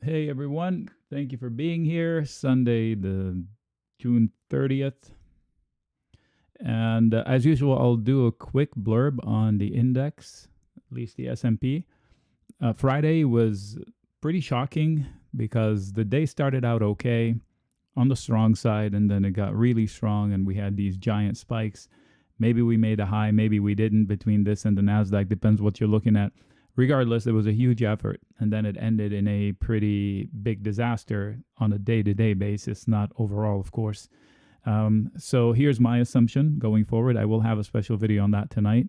Hey everyone, thank you for being here. Sunday, the June 30th. And as usual, I'll do a quick blurb on the index, at least the S&P. Friday was pretty shocking because the day started out okay on the strong side, and then it got really strong, and we had these giant spikes. Maybe we made a high, maybe we didn't between this and the NASDAQ, depends what you're looking at. Regardless, it was a huge effort, and then it ended in a pretty big disaster on a day-to-day basis, not overall, of course. So here's my assumption going forward. I will have a special video on that tonight.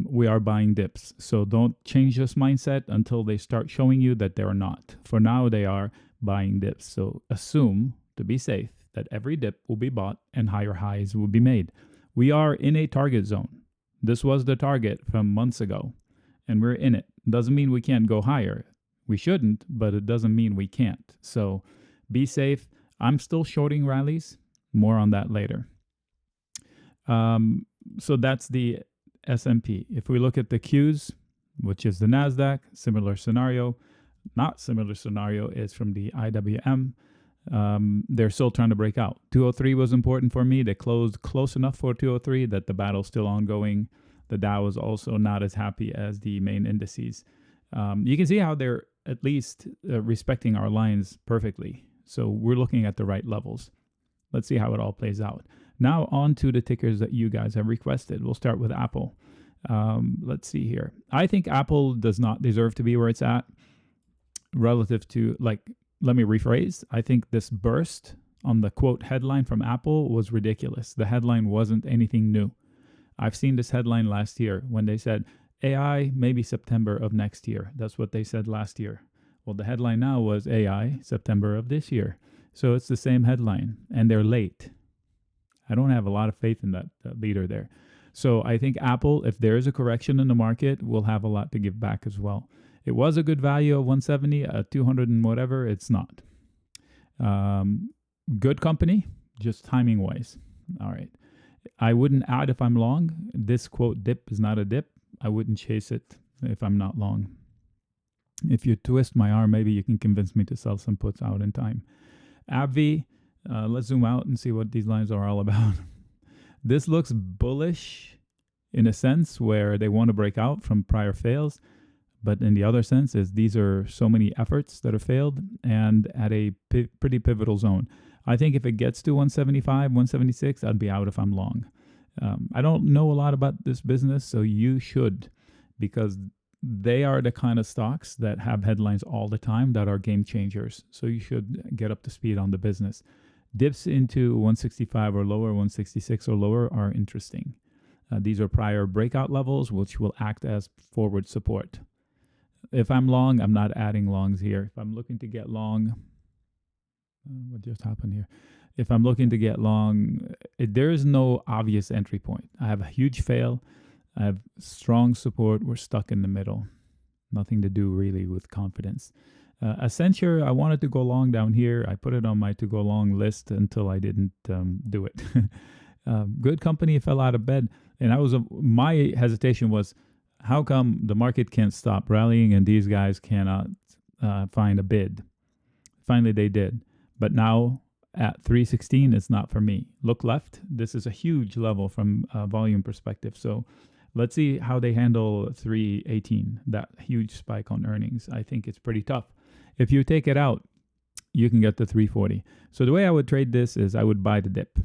We are buying dips, so don't change this mindset until they start showing you that they're not. For now, they are buying dips, so assume, to be safe, that every dip will be bought and higher highs will be made. We are in a target zone. This was the target from months ago, and we're in it. Doesn't mean we can't go higher. We shouldn't, but it doesn't mean we can't. So be safe. I'm still shorting rallies. More on that later. So that's the S&P. If we look at the Qs, which is the NASDAQ, similar scenario. Not similar scenario is from the IWM. They're still trying to break out. 203 was important for me. They closed close enough for 203 that the battle's still ongoing. The Dow is also not as happy as the main indices. You can see how they're at least respecting our lines perfectly. So we're looking at the right levels. Let's see how it all plays out. Now on to the tickers that you guys have requested. We'll start with Apple. Let's see here. I think Apple does not deserve to be where it's at relative to, let me rephrase. I think this burst on the quote headline from Apple was ridiculous. The headline wasn't anything new. I've seen this headline last year when they said AI maybe September of next year. That's what they said last year. Well, the headline now was AI September of this year. So it's the same headline, and they're late. I don't have a lot of faith in that leader there. So I think Apple, if there is a correction in the market, will have a lot to give back as well. It was a good value of 170, 200 and whatever. It's not. Good company, just timing wise. All right. I wouldn't add if I'm long. This quote dip is not a dip. I wouldn't chase it if I'm not long. If you twist my arm, maybe you can convince me to sell some puts out in time. ABBV, let's zoom out and see what these lines are all about. This looks bullish in a sense where they want to break out from prior fails. But in the other sense is these are so many efforts that have failed and at a pretty pivotal zone. I think if it gets to 175, 176, I'd be out if I'm long. I don't know a lot about this business, so you should, because they are the kind of stocks that have headlines all the time that are game changers. So you should get up to speed on the business. Dips into 165 or lower, 166 or lower are interesting. These are prior breakout levels, which will act as forward support. If I'm long, I'm not adding longs here. If I'm looking to get long, what just happened here? If I'm looking to get long, there is no obvious entry point. I have a huge fail. I have strong support. We're stuck in the middle. Nothing to do really with confidence. Accenture, I wanted to go long down here. I put it on my to go long list until I didn't do it. Good company fell out of bed. And my hesitation was, how come the market can't stop rallying and these guys cannot find a bid? Finally, they did. But now at 316, it's not for me. Look left. This is a huge level from a volume perspective. So let's see how they handle 318, that huge spike on earnings. I think it's pretty tough. If you take it out, you can get to 340. So the way I would trade this is I would buy the dip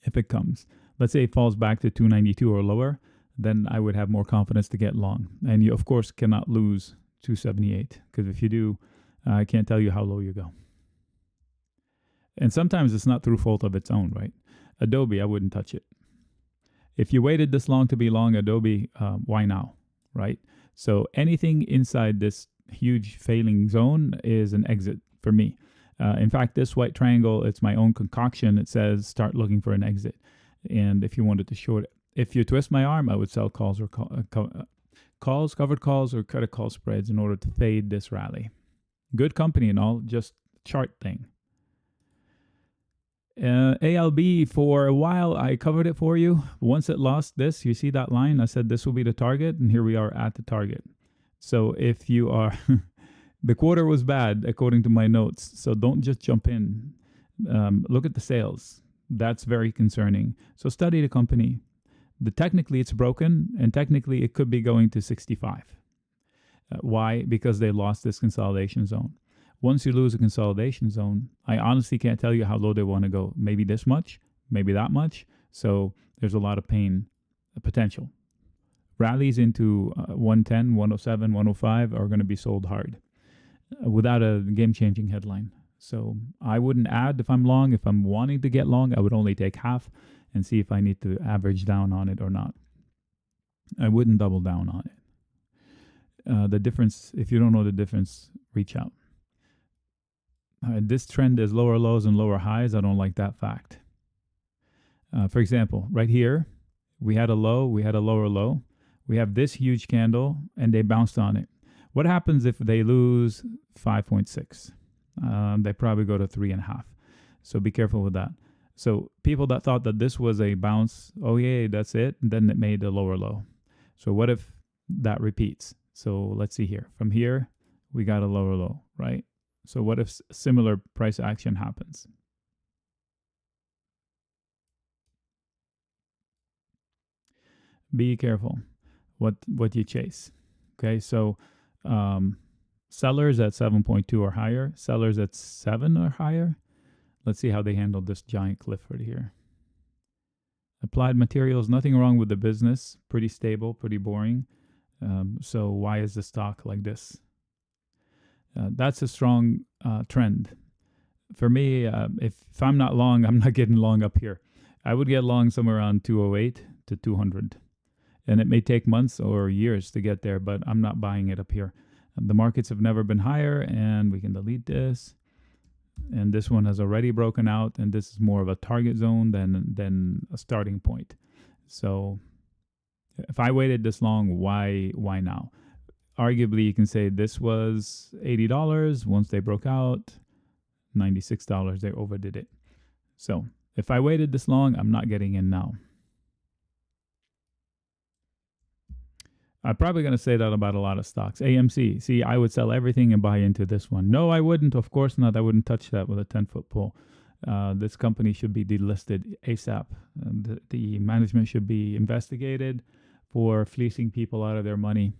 if it comes. Let's say it falls back to 292 or lower, then I would have more confidence to get long. And you, of course, cannot lose 278, because if you do, I can't tell you how low you go. And sometimes it's not through fault of its own, right? Adobe, I wouldn't touch it. If you waited this long to be long Adobe, why now, right? So anything inside this huge failing zone is an exit for me. In fact, this white triangle, it's my own concoction. It says start looking for an exit. And if you wanted to short it, if you twist my arm, I would sell calls or covered calls or credit call spreads in order to fade this rally. Good company and all, just chart thing. ALB, for a while, I covered it for you. Once it lost this, you see that line? I said this will be the target, and here we are at the target. So if you are The quarter was bad, according to my notes. So don't just jump in. Look at the sales. That's very concerning. So study the company. Technically, it's broken, and technically, it could be going to 65. Why? Because they lost this consolidation zone. Once you lose a consolidation zone, I honestly can't tell you how low they want to go. Maybe this much, maybe that much. So there's a lot of pain potential. Rallies into 110, 107, 105 are going to be sold hard without a game-changing headline. So I wouldn't add if I'm long. If I'm wanting to get long, I would only take half and see if I need to average down on it or not. I wouldn't double down on it. The difference, if you don't know the difference, reach out. This trend is lower lows and lower highs. I don't like that fact. For example, right here, we had a low, we had a lower low. We have this huge candle, and they bounced on it. What happens if they lose 5.6? They probably go to 3.5. So be careful with that. So people that thought that this was a bounce, oh yeah, that's it, and then it made a lower low. So what if that repeats? So let's see here. From here, we got a lower low, right? So what if similar price action happens? Be careful what you chase. Okay, so sellers at 7.2 or higher, sellers at 7 or higher. Let's see how they handled this giant cliff right here. Applied Materials, nothing wrong with the business. Pretty stable, pretty boring. So why is the stock like this? That's a strong trend. For me, if I'm not long, I'm not getting long up here. I would get long somewhere around 208 to 200. And it may take months or years to get there, but I'm not buying it up here. The markets have never been higher, and we can delete this. And this one has already broken out, and this is more of a target zone than a starting point. So if I waited this long, why now? Arguably, you can say this was $80. Once they broke out, $96, they overdid it. So if I waited this long, I'm not getting in now. I'm probably going to say that about a lot of stocks. AMC, see, I would sell everything and buy into this one. No, I wouldn't. Of course not. I wouldn't touch that with a 10-foot pole. This company should be delisted ASAP. The management should be investigated for fleecing people out of their money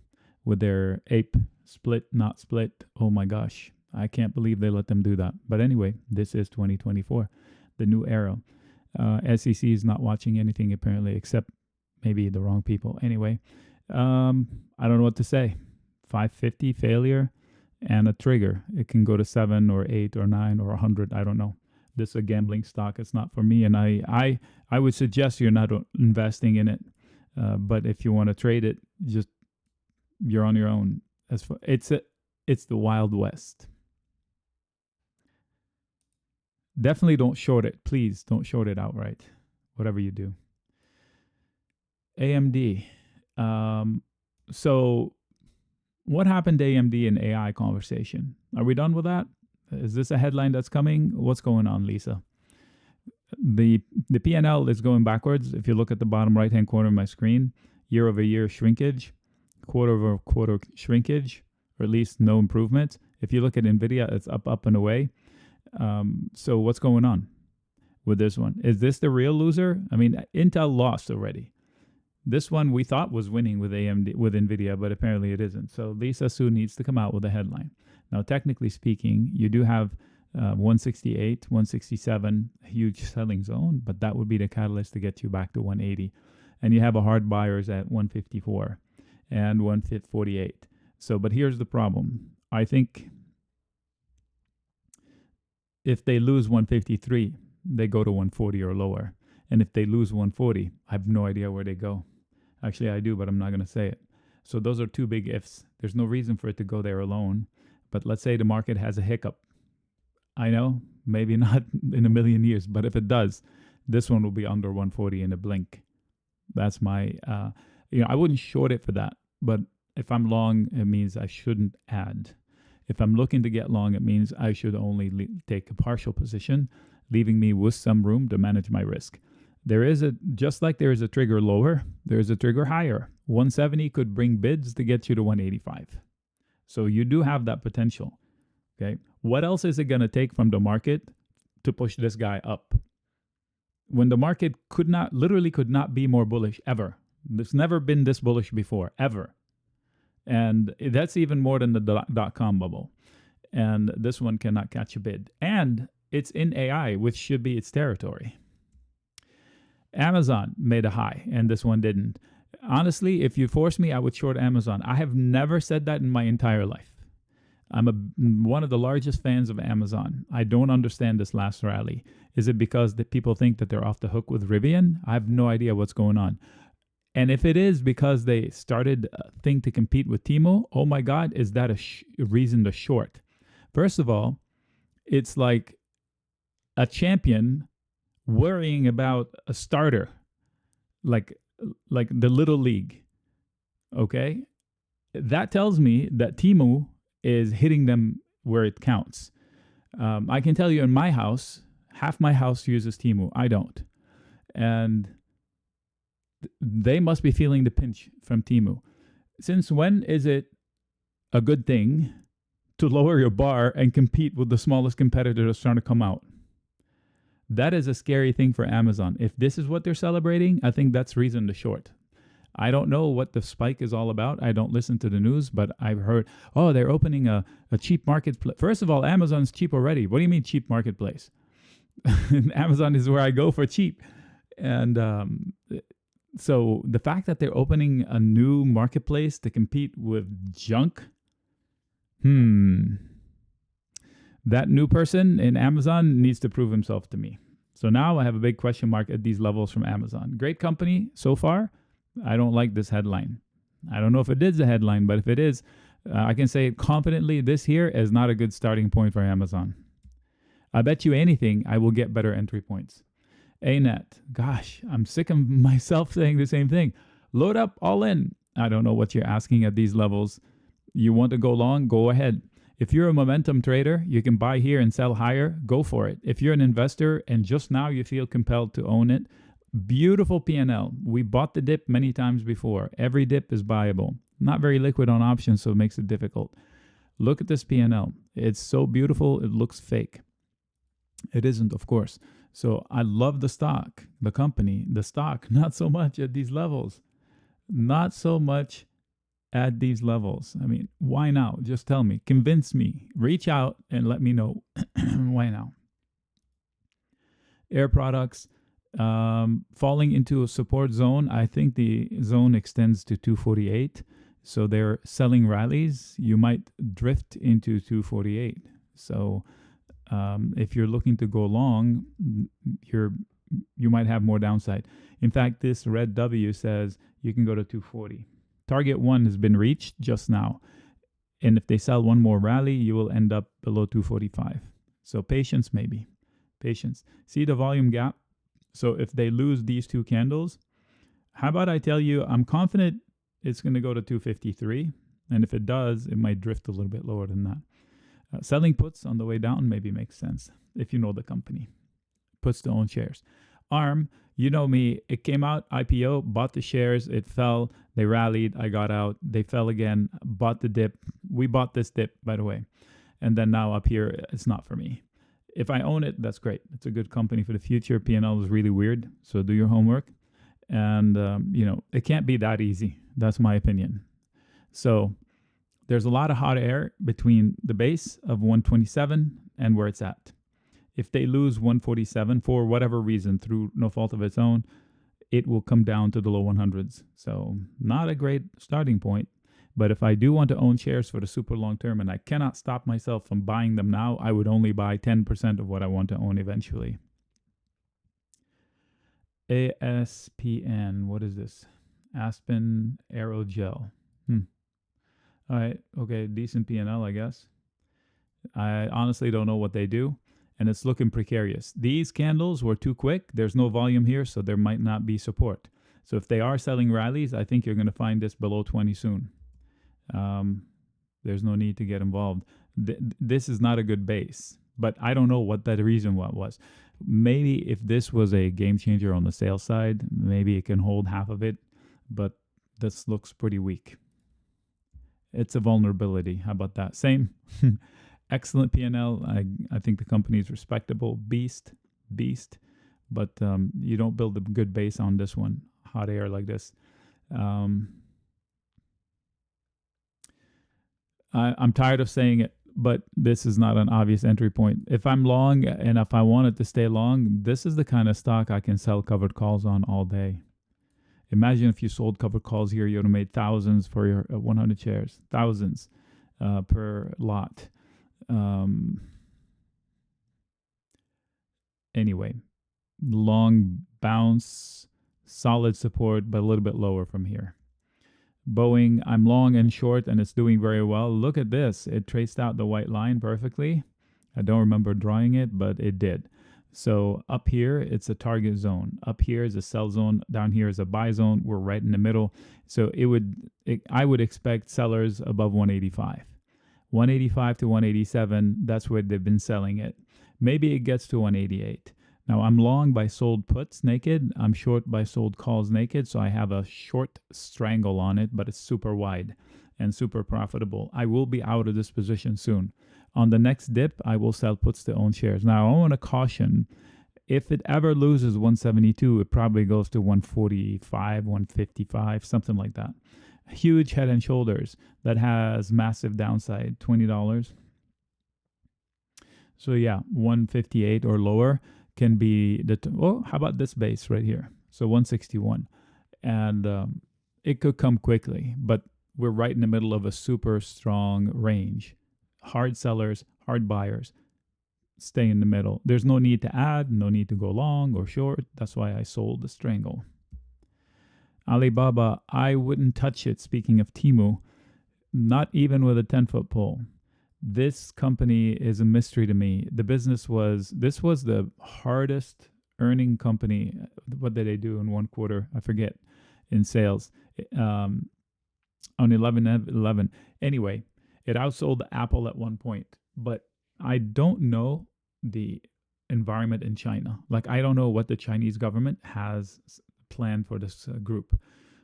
with their APE split, not split. Oh my gosh. I can't believe they let them do that. But anyway, this is 2024, the new era. SEC is not watching anything apparently, except maybe the wrong people. Anyway, I don't know what to say. 550 failure and a trigger. It can go to 7 or 8 or 9 or 100. I don't know. This is a gambling stock. It's not for me. And I would suggest you're not investing in it. But if you want to trade it, just you're on your own. It's the Wild West. Definitely don't short it. Please don't short it outright. Whatever you do. AMD. So what happened to AMD in AI conversation? Are we done with that? Is this a headline that's coming? What's going on, Lisa? The P&L is going backwards. If you look at the bottom right-hand corner of my screen, year-over-year shrinkage, quarter-over-quarter shrinkage, or at least no improvement. If you look at NVIDIA, it's up and away. So what's going on with this one? Is this the real loser? I mean, Intel lost already. This one we thought was winning with NVIDIA, but apparently it isn't. So Lisa Su needs to come out with a headline. Now, technically speaking, you do have 168, 167, a huge selling zone, but that would be the catalyst to get you back to 180. And you have a hard buyers at 154 and 148. So, but here's the problem. I think if they lose 153, they go to 140 or lower. And if they lose 140, I have no idea where they go. Actually, I do, but I'm not going to say it. So those are two big ifs. There's no reason for it to go there alone. But let's say the market has a hiccup. I know, maybe not in a million years, but if it does, this one will be under 140 in a blink. That's my, I wouldn't short it for that. But if I'm long, it means I shouldn't add. If I'm looking to get long, it means I should only take a partial position, leaving me with some room to manage my risk. Just like there is a trigger lower, there is a trigger higher. 170 could bring bids to get you to 185. So you do have that potential. Okay. What else is it going to take from the market to push this guy up? When the market literally could not be more bullish ever. There's never been this bullish before, ever. And that's even more than the dot-com bubble. And this one cannot catch a bid. And it's in AI, which should be its territory. Amazon made a high, and this one didn't. Honestly, if you force me, I would short Amazon. I have never said that in my entire life. I'm one of the largest fans of Amazon. I don't understand this last rally. Is it because the people think that they're off the hook with Rivian? I have no idea what's going on. And if it is because they started a thing to compete with Temu, oh my God, is that a reason to short? First of all, it's like a champion worrying about a starter, like the little league. Okay? That tells me that Temu is hitting them where it counts. I can tell you in my house, half my house uses Temu. I don't. And they must be feeling the pinch from Temu. Since when is it a good thing to lower your bar and compete with the smallest competitor that's trying to come out? That is a scary thing for Amazon. If this is what they're celebrating, I think that's reason to short. I don't know what the spike is all about. I don't listen to the news, but I've heard, oh, they're opening a cheap marketplace. First of all, Amazon's cheap already. What do you mean cheap marketplace? Amazon is where I go for cheap. And so the fact that they're opening a new marketplace to compete with junk, that new person in Amazon needs to prove himself to me. So now I have a big question mark at these levels from Amazon. Great company so far. I don't like this headline. I don't know if it is a headline, but if it is, I can say confidently this here is not a good starting point for Amazon. I bet you anything I will get better entry points. ANET. Gosh, I'm sick of myself saying the same thing. Load up, all in. I don't know what you're asking at these levels. You want to go long? Go ahead. If you're a momentum trader, you can buy here and sell higher. Go for it. If you're an investor and just now you feel compelled to own it, beautiful P&L. We bought the dip many times before. Every dip is buyable. Not very liquid on options, so it makes it difficult. Look at this P&L. It's so beautiful, it looks fake. It isn't, of course. So I love the stock, the company, the stock, not so much at these levels. Not so much at these levels. I mean, why now? Just tell me. Convince me. Reach out and let me know. Why now? Air Products. Falling into a support zone. I think the zone extends to 248. So they're selling rallies. You might drift into 248. So if you're looking to go long, you might have more downside. In fact, this red W says you can go to 240. Target 1 has been reached just now. And if they sell one more rally, you will end up below 245. So patience maybe. Patience. See the volume gap? So if they lose these two candles, how about I tell you, I'm confident it's going to go to 253. And if it does, it might drift a little bit lower than that. Selling puts on the way down maybe makes sense if you know the company. Puts to own shares. ARM, you know me, it came out, IPO, bought the shares, it fell, they rallied, I got out, they fell again, bought the dip. We bought this dip, by the way. And then now up here, it's not for me. If I own it, that's great. It's a good company for the future. P&L is really weird, so do your homework. And, it can't be that easy. That's my opinion. So there's a lot of hot air between the base of 127 and where it's at. If they lose 147 for whatever reason, through no fault of its own, it will come down to the low 100s. So not a great starting point. But if I do want to own shares for the super long term and I cannot stop myself from buying them now, I would only buy 10% of what I want to own eventually. ASPN, what is this? Aspen Aerogel. All right, okay, decent P&L, I guess. I honestly don't know what they do, and it's looking precarious. These candles were too quick. There's no volume here, so there might not be support. So if they are selling rallies, I think you're going to find this below 20 soon. There's no need to get involved. This is not a good base, but I don't know what that reason was. Maybe if this was a game changer on the sales side, maybe it can hold half of it, but this looks pretty weak. It's a vulnerability. How about that? Same. excellent P&L. I think the company is respectable. Beast. But you don't build a good base on this one. Hot air like this. I'm tired of saying it, but this is not an obvious entry point. If I'm long and if I wanted to stay long, this is the kind of stock I can sell covered calls on all day. Imagine if you sold covered calls here, you would have made thousands for your 100 shares, thousands per lot. Anyway, long bounce, solid support, but a little bit lower from here. Boeing, I'm long and short, and it's doing very well. Look at this. It traced out the white line perfectly. I don't remember drawing it, but it did. So up here, it's a target zone. Up here is a sell zone. Down here is a buy zone. We're right in the middle. So I would expect sellers above 185. 185 to 187, that's where they've been selling it. Maybe it gets to 188. Now, I'm long by sold puts naked. I'm short by sold calls naked. So I have a short strangle on it, but it's super wide and super profitable. I will be out of this position soon. On the next dip, I will sell puts to own shares. Now, I want to caution, if it ever loses 172, it probably goes to 145, 155, something like that. Huge head and shoulders that has massive downside, $20. So yeah, 158 or lower can be how about this base right here? So 161. And it could come quickly, but we're right in the middle of a super strong range. Hard sellers, hard buyers, stay in the middle. There's no need to add, no need to go long or short. That's why I sold the strangle. Alibaba, I wouldn't touch it. Speaking of Temu, not even with a 10-foot pole. This company is a mystery to me. This was the hardest earning company. What did they do in one quarter? I forget, in sales. On 11/11. Anyway, it outsold Apple at one point. But I don't know the environment in China. Like, I don't know what the Chinese government has planned for this group.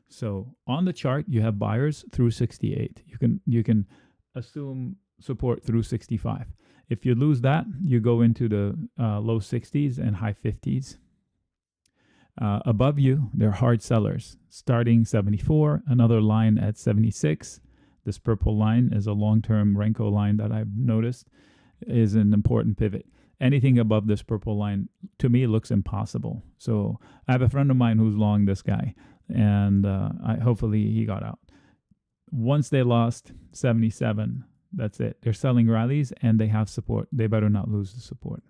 So on the chart, you have buyers through 68. You can assume support through 65. If you lose that, you go into the low 60s and high 50s. Above you, they're hard sellers, starting 74, another line at 76. This purple line is a long-term Renko line that I've noticed is an important pivot. Anything above this purple line, to me, looks impossible. So I have a friend of mine who's long this guy, and hopefully he got out. Once they lost 77, that's it. They're selling rallies, and they have support. They better not lose the support.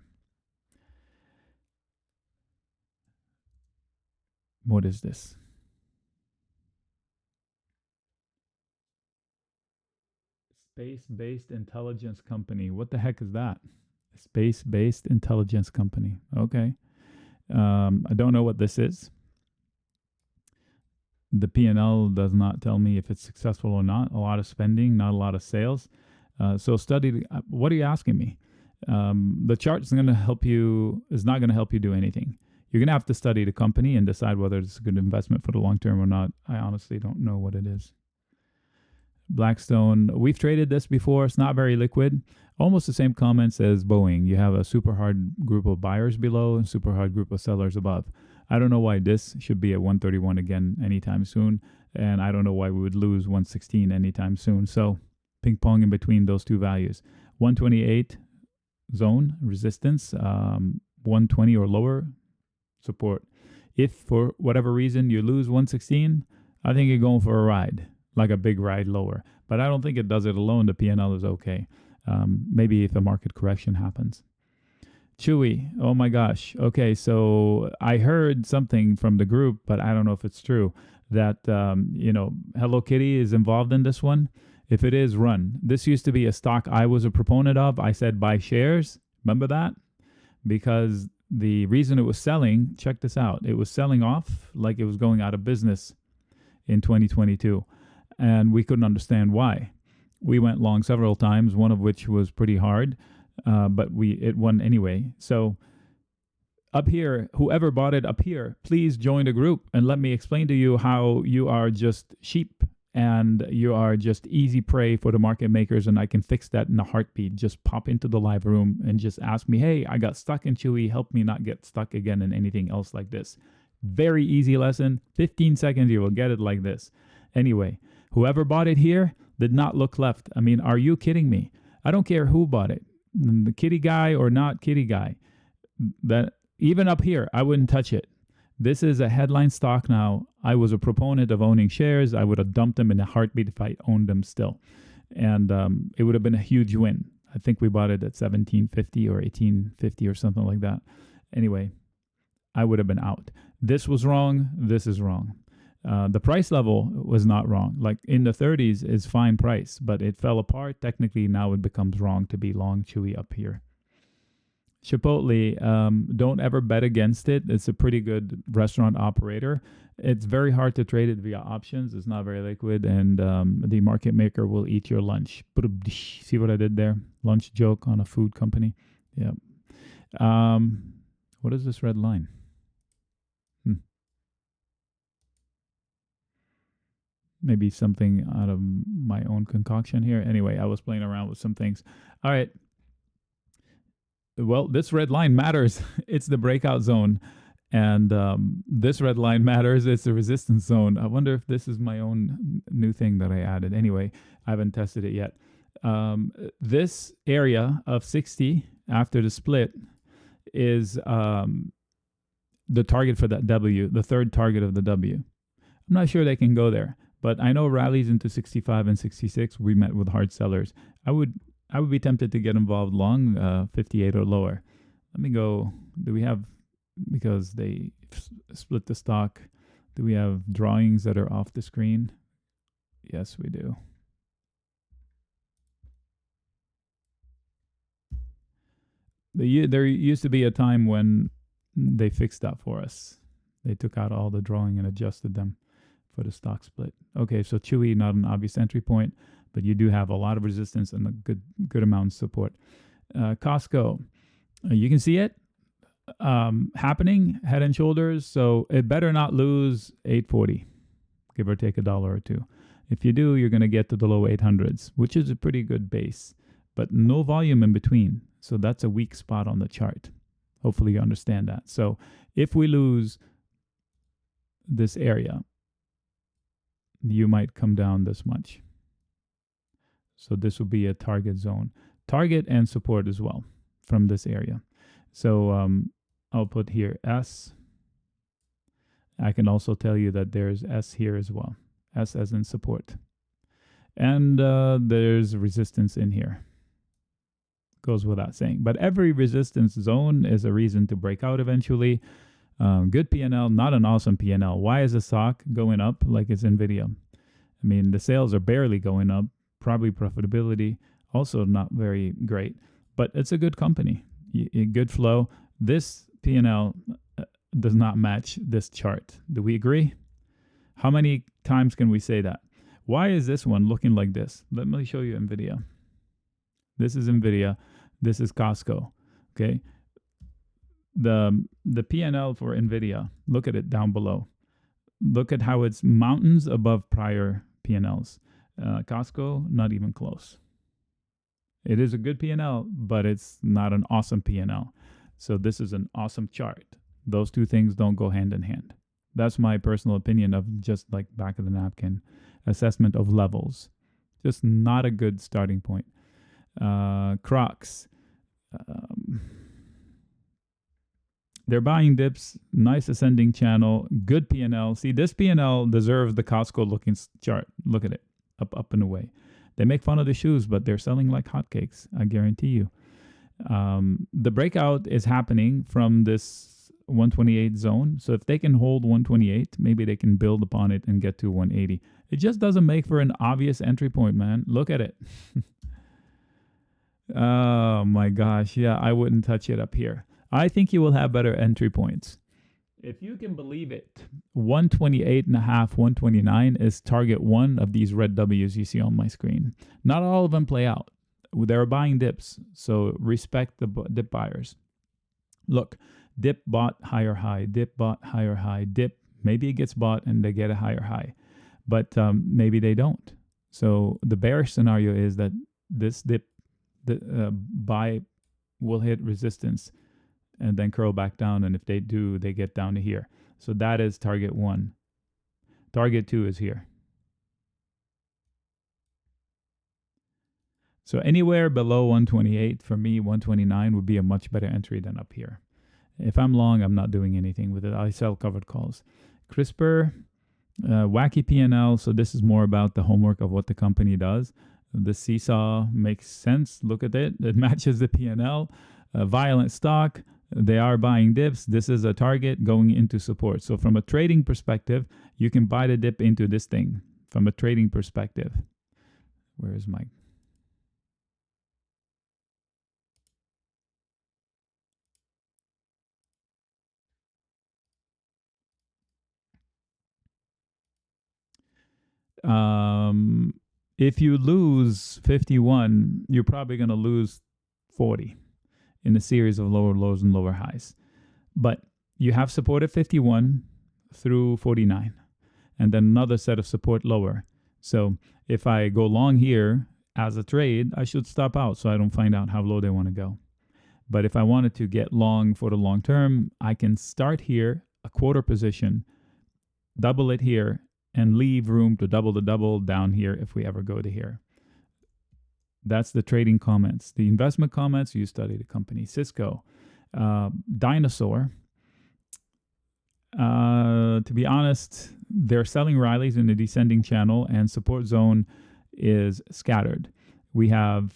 What is this? Space-based intelligence company. What the heck is that? Space-based intelligence company. Okay. I don't know what this is. The P&L does not tell me if it's successful or not. A lot of spending, not a lot of sales. So study. What are you asking me? The chart is not going to help you do anything. You're going to have to study the company and decide whether it's a good investment for the long term or not. I honestly don't know what it is. Blackstone, we've traded this before. It's not very liquid. Almost the same comments as Boeing. You have a super hard group of buyers below and super hard group of sellers above. I don't know why this should be at 131 again anytime soon. And I don't know why we would lose 116 anytime soon. So ping pong in between those two values. 128 zone resistance, 120 or lower support. If for whatever reason you lose 116, I think you're going for a ride, like a big ride lower. But I don't think it does it alone. The P&L is okay. Maybe if a market correction happens. CHWY, oh my gosh. Okay, so I heard something from the group, but I don't know if it's true, that Hello Kitty is involved in this one. If it is, run. This used to be a stock I was a proponent of. I said buy shares. Remember that? Because the reason it was selling, check this out, it was selling off like it was going out of business in 2022. And we couldn't understand why. We went long several times, one of which was pretty hard, but it won anyway. So up here, whoever bought it up here, please join the group and let me explain to you how you are just sheep and you are just easy prey for the market makers, and I can fix that in a heartbeat. Just pop into the live room and just ask me, hey, I got stuck in CHWY, help me not get stuck again in anything else like this. Very easy lesson, 15 seconds, you will get it like this. Anyway, whoever bought it here did not look left. I mean, are you kidding me? I don't care who bought it, the kitty guy or not kitty guy. That even up here, I wouldn't touch it. This is a headline stock now. I was a proponent of owning shares. I would have dumped them in a heartbeat if I owned them still. And it would have been a huge win. I think we bought it at 17.50 or 18.50 or something like that. Anyway, I would have been out. This was wrong. This is wrong. The price level was not wrong. Like in the 30s is fine price, but it fell apart. Technically, now it becomes wrong to be long CHWY up here. Chipotle, don't ever bet against it. It's a pretty good restaurant operator. It's very hard to trade it via options. It's not very liquid, and the market maker will eat your lunch. See what I did there? Lunch joke on a food company. Yeah. What is this red line? Maybe something out of my own concoction here. Anyway, I was playing around with some things. All right. Well, this red line matters. It's the breakout zone. And this red line matters. It's the resistance zone. I wonder if this is my own new thing that I added. Anyway, I haven't tested it yet. This area of 60 after the split is the target for that W, the third target of the W. I'm not sure they can go there, but I know rallies into 65 and 66. We met with hard sellers. I would be tempted to get involved long, 58 or lower. Let me go. Do we have, because they split the stock, do we have drawings that are off the screen? Yes, we do. There used to be a time when they fixed that for us. They took out all the drawing and adjusted them for the stock split. Okay, so CHWY, not an obvious entry point, but you do have a lot of resistance and a good amount of support. Costco, you can see it happening, head and shoulders. So it better not lose 840, give or take $1 or $2. If you do, you're going to get to the low 800s, which is a pretty good base, but no volume in between. So that's a weak spot on the chart. Hopefully you understand that. So if we lose this area, you might come down this much. So this will be a target zone. Target and support as well from this area. So I'll put here S. I can also tell you that there's S here as well. S as in support. And there's resistance in here. Goes without saying. But every resistance zone is a reason to break out eventually. Good P&L, not an awesome P&L. Why is the stock going up like it's NVIDIA? I mean, the sales are barely going up. Probably profitability also not very great. But it's a good company. Good flow. This P&L does not match this chart. Do we agree? How many times can we say that? Why is this one looking like this? Let me show you NVIDIA. This is NVIDIA. This is Costco. Okay. The P&L for NVIDIA, look at it down below. Look at how it's mountains above prior P&Ls. Costco, not even close. It is a good P&L, but it's not an awesome P&L. So this is an awesome chart. Those two things don't go hand in hand. That's my personal opinion of just like back of the napkin assessment of levels. Just not a good starting point. CROX. They're buying dips, nice ascending channel, good P&L. See, this P&L deserves the Costco looking chart. Look at it, up and away. They make fun of the shoes, but they're selling like hotcakes, I guarantee you. The breakout is happening from this 128 zone. So if they can hold 128, maybe they can build upon it and get to 180. It just doesn't make for an obvious entry point, man. Look at it. Oh my gosh. Yeah, I wouldn't touch it up here. I think you will have better entry points. If you can believe it, 128.5, 129 is target one of these red W's you see on my screen. Not all of them play out. They're buying dips, so respect the dip buyers. Look, dip bought higher high, dip bought higher high, dip, maybe it gets bought and they get a higher high. but maybe they don't. So the bearish scenario is that this dip, the buy will hit resistance and then curl back down. And if they do, they get down to here. So that is target 1. Target 2 is here. So anywhere below 128, for me, 129 would be a much better entry than up here. If I'm long, I'm not doing anything with it. I sell covered calls. CRISPR, wacky P&L. So this is more about the homework of what the company does. The seesaw makes sense. Look at it. It matches the P&L. Violent stock. They are buying dips. This is a target going into support. So from a trading perspective, you can buy the dip into this thing. From a trading perspective. Where is my... If you lose 51, you're probably going to lose 40 in a series of lower lows and lower highs. But you have support at 51 through 49, and then another set of support lower. So if I go long here as a trade, I should stop out so I don't find out how low they want to go. But if I wanted to get long for the long term, I can start here, a quarter position, double it here, and leave room to double the double down here if we ever go to here. That's the trading comments. The investment comments, you study the company. CSCO, Dinosaur. To be honest, they're selling rallies in the descending channel, and support zone is scattered. We have...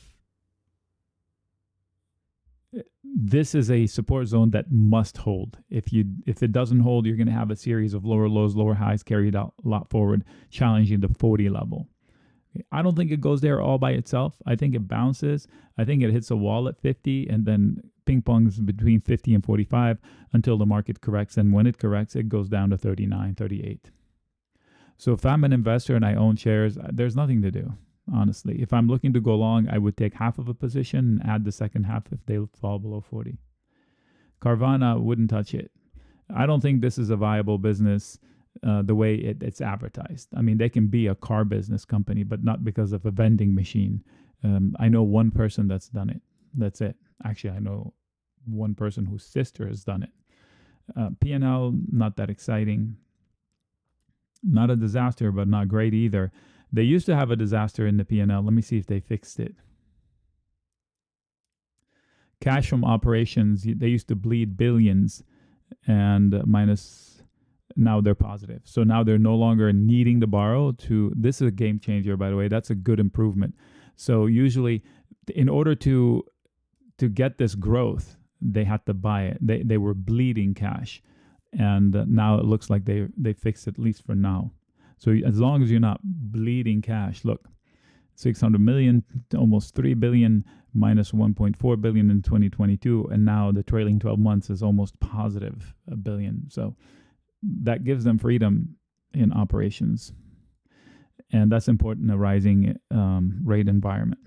This is a support zone that must hold. If it doesn't hold, you're going to have a series of lower lows, lower highs carried out a lot forward, challenging the 40 level. I don't think it goes there all by itself. I think it bounces. I think it hits a wall at 50 and then ping pongs between 50 and 45 until the market corrects. And when it corrects, it goes down to 39, 38. So if I'm an investor and I own shares, there's nothing to do. Honestly, if I'm looking to go long, I would take half of a position and add the second half if they fall below 40. Carvana, wouldn't touch it. I don't think this is a viable business the way it's advertised. I mean, they can be a car business company, but not because of a vending machine. I know one person that's done it. That's it. Actually, I know one person whose sister has done it. P&L, not that exciting. Not a disaster, but not great either. They used to have a disaster in the P&L. Let me see if they fixed it. Cash from operations, they used to bleed billions and minus, now they're positive. So now they're no longer needing to borrow to, this is a game changer, by the way. That's a good improvement. So usually in order to get this growth, they had to buy it. They were bleeding cash. And now it looks like they fixed it, at least for now. So as long as you're not bleeding cash, look, 600 million to almost 3 billion, minus 1.4 billion in 2022. And now the trailing 12 months is almost positive $1 billion. So that gives them freedom in operations. And that's important in a rising rate environment.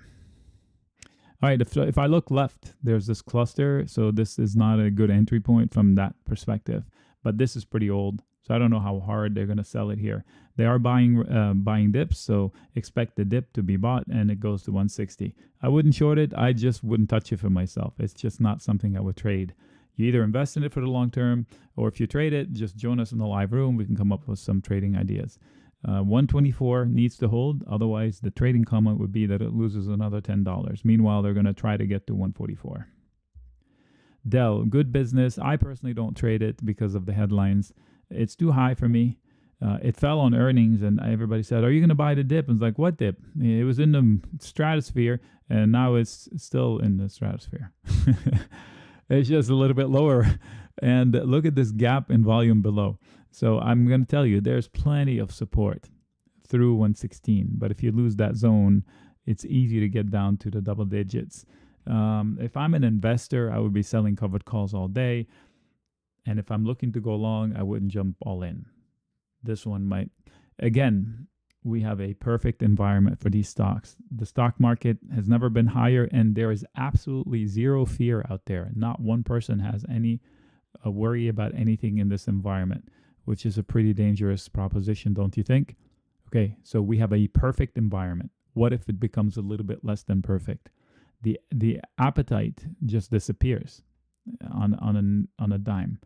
All right, if I look left, there's this cluster. So this is not a good entry point from that perspective. But this is pretty old. So I don't know how hard they're going to sell it here. They are buying dips, so expect the dip to be bought, and it goes to 160. I wouldn't short it. I just wouldn't touch it for myself. It's just not something I would trade. You either invest in it for the long term, or if you trade it, just join us in the live room. We can come up with some trading ideas. 124 needs to hold. Otherwise, the trading comment would be that it loses another $10. Meanwhile, they're going to try to get to 144. DELL, good business. I personally don't trade it because of the headlines. It's too high for me. It fell on earnings, and everybody said, are you going to buy the dip? And it's like, what dip? It was in the stratosphere, and now it's still in the stratosphere. It's just a little bit lower. And look at this gap in volume below. So I'm going to tell you, there's plenty of support through 116. But if you lose that zone, it's easy to get down to the double digits. If I'm an investor, I would be selling covered calls all day. And if I'm looking to go long, I wouldn't jump all in. This one might. Again, we have a perfect environment for these stocks. The stock market has never been higher, and there is absolutely zero fear out there. Not one person has any worry about anything in this environment, which is a pretty dangerous proposition, don't you think? Okay, so we have a perfect environment. What if it becomes a little bit less than perfect? The appetite just disappears on a dime.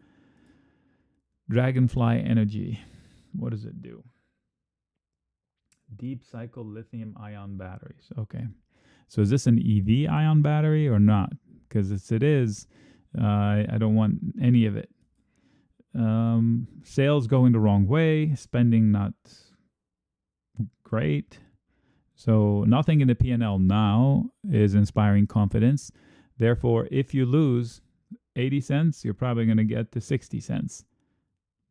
Dragonfly Energy, what does it do? Deep cycle lithium ion batteries. Okay, so is this an EV ion battery or not? Because if it is, I don't want any of it. Sales going the wrong way, spending not great. So nothing in the P&L now is inspiring confidence. Therefore, if you lose 80 cents, you're probably going to get to 60 cents.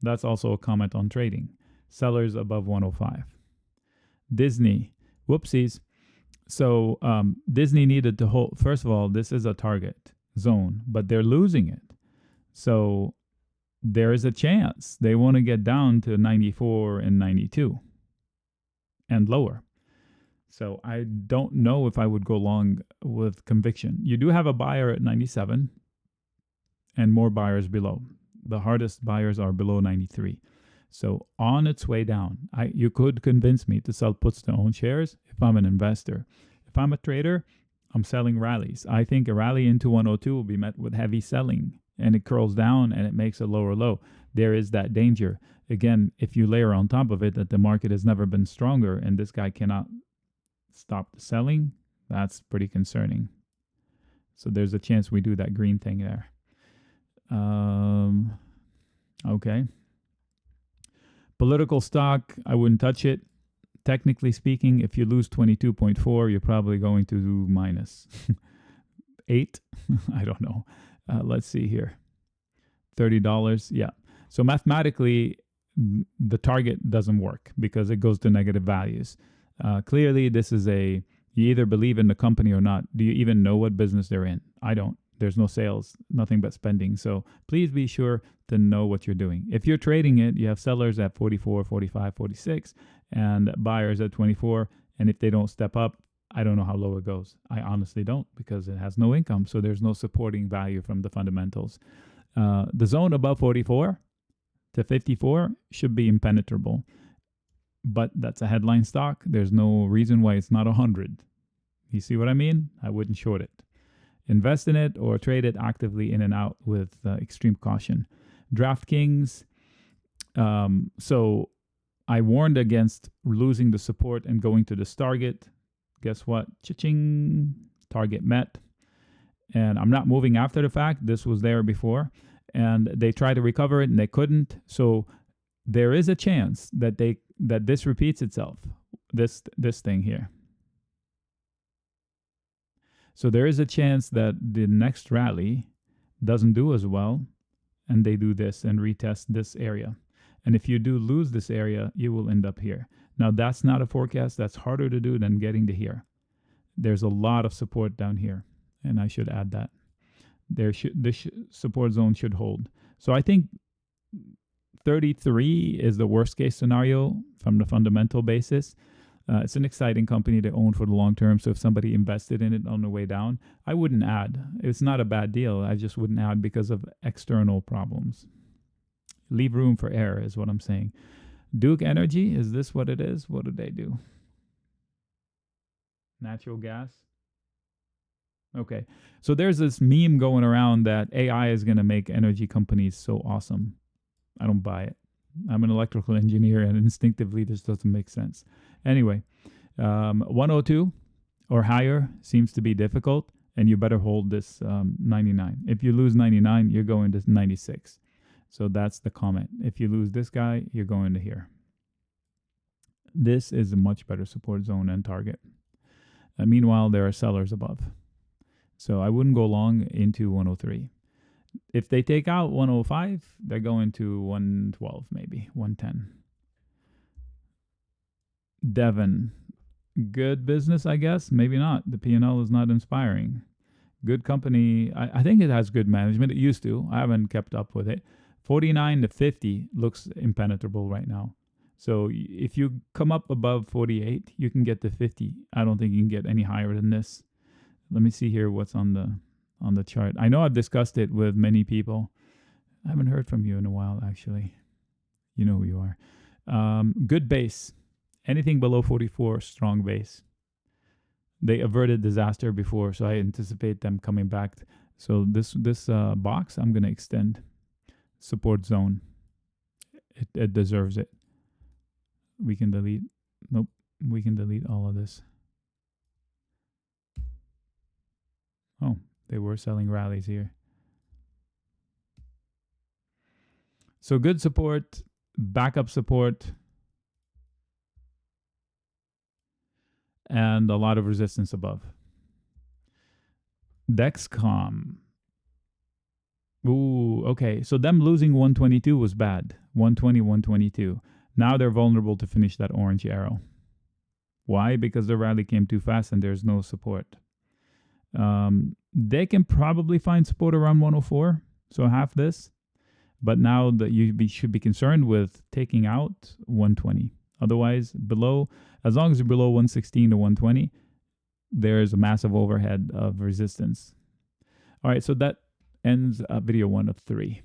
That's also a comment on trading. Sellers above 105. Disney, whoopsies. So Disney needed to hold, first of all, this is a target zone, but they're losing it. So there is a chance they want to get down to 94 and 92 and lower. So I don't know if I would go long with conviction. You do have a buyer at 97 and more buyers below. The hardest buyers are below 93. So on its way down, you could convince me to sell puts to own shares if I'm an investor. If I'm a trader, I'm selling rallies. I think a rally into 102 will be met with heavy selling, and it curls down and it makes a lower low. There is that danger. Again, if you layer on top of it that the market has never been stronger and this guy cannot stop the selling, that's pretty concerning. So there's a chance we do that green thing there. Okay. Political stock, I wouldn't touch it. Technically speaking, if you lose 22.4, you're probably going to do minus 8. I don't know. Let's see here. $30. Yeah. So mathematically, the target doesn't work because it goes to negative values. Clearly, this is you either believe in the company or not. Do you even know what business they're in? I don't. There's no sales, nothing but spending. So please be sure to know what you're doing. If you're trading it, you have sellers at 44, 45, 46, and buyers at 24. And if they don't step up, I don't know how low it goes. I honestly don't, because it has no income. So there's no supporting value from the fundamentals. The zone above 44 to 54 should be impenetrable. But that's a headline stock. There's no reason why it's not 100. You see what I mean? I wouldn't short it. Invest in it or trade it actively in and out with extreme caution. DraftKings. So I warned against losing the support and going to this target. Guess what? Cha-ching. Target met. And I'm not moving after the fact. This was there before. And they tried to recover it and they couldn't. So there is a chance that this repeats itself. This thing here. So there is a chance that the next rally doesn't do as well, and they do this and retest this area. And if you do lose this area, you will end up here. Now, that's not a forecast. That's harder to do than getting to here. There's a lot of support down here, and I should add that. This support zone should hold. So I think 33 is the worst case scenario from the fundamental basis. It's an exciting company to own for the long term. So if somebody invested in it on the way down, I wouldn't add. It's not a bad deal. I just wouldn't add because of external problems. Leave room for error is what I'm saying. Duke Energy, is this what it is? What do they do? Natural gas? Okay. So there's this meme going around that AI is going to make energy companies so awesome. I don't buy it. I'm an electrical engineer, and instinctively this doesn't make sense. Anyway, 102 or higher seems to be difficult, and you better hold this 99. If you lose 99, you're going to 96. So that's the comment. If you lose this guy, you're going to here. This is a much better support zone and target. Meanwhile, there are sellers above. So I wouldn't go long into 103. If they take out 105, they're going to 112, maybe 110. Devon, good business, I guess. Maybe not. The P&L is not inspiring. Good company. I think it has good management. It used to. I haven't kept up with it. 49 to 50 looks impenetrable right now. So if you come up above 48, you can get to 50. I don't think you can get any higher than this. Let me see here what's on the chart. I know I've discussed it with many people. I haven't heard from you in a while, actually. You know who you are. Good base. Anything below 44, strong base. They averted disaster before, so I anticipate them coming back. So this box, I'm going to extend. Support zone. It deserves it. We can delete. Nope. We can delete all of this. Oh, they were selling rallies here. So good support, backup support, and a lot of resistance above. Dexcom. Ooh, okay. So them losing 122 was bad. 120, 122. Now they're vulnerable to finish that orange arrow. Why? Because the rally came too fast and there's no support. They can probably find support around 104, so half this. But now that you should be concerned with taking out 120. Otherwise, below, as long as you're below 116 to 120, there's a massive overhead of resistance. All right, so that ends video 1 of 3.